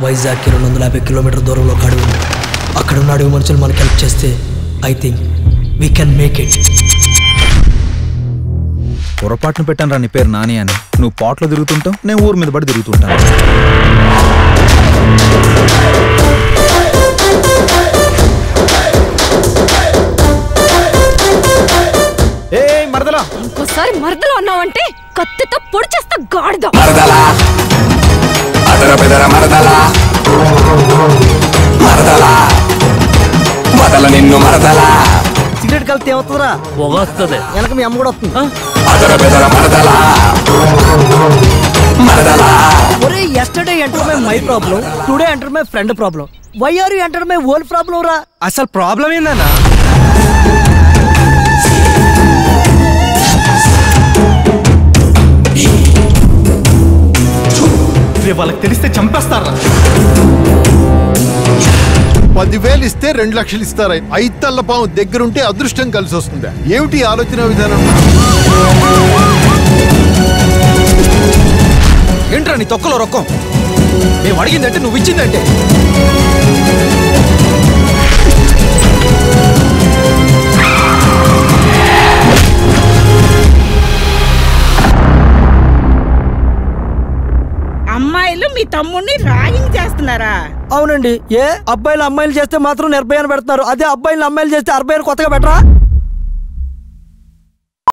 వైజాగ్కి 250 kilometre దూరంలో ఒక అడవి ఉంది. అక్కడ ఉన్న అడవి మనుషులు మనకి హెల్ప్ చేస్తే I think we can make it. పొరపాటును పెట్టాను రా నీ పేరు నాని అని. నువ్వు పాట్లో తిరుగుతుంటావు, నేను ఊరి మీద పడి తిరుగుతుంటాను. ఏ మరదలా, ఇంకోసారి మరదలు అన్నావంటే కత్తితో పొడి చేస్తా గాడిద. నిన్ను మరదలా సిగరెట్ కలితే ఏమవుతుందిరా? పొగొస్తుంది. వెనక మీ అమ్మ కూడా వస్తుంది. ఒరే yesterday entered my problem, today entered my friend problem. Why are you entered my whole problem రా? అసలు ప్రాబ్లం ఏందన్నా? వాళ్ళకి తెలిస్తే చంపేస్తారా? 10,000 ఇస్తే 2 లక్షలు ఇస్తారా? 5 తల్ల పాము దగ్గరుంటే అదృష్టం కలిసి వస్తుందా? ఏమిటి ఆలోచన విధానం? ఏంట్రా నీ తొక్కలో రొక్కం? మేము అడిగిందంటే నువ్వు ఇచ్చిందంటే. అమ్మాయిలు మీ తమ్ముడిని ర్యాగింగ్ చేస్తున్నారా? అవునండి. ఏ అబ్బాయిలు అమ్మాయిలు చేస్తే మాత్రం నిర్భయాన్ని పెడతారు, అదే అబ్బాయిలు అమ్మాయిలు చేస్తే 60 కొత్తగా పెట్టరా?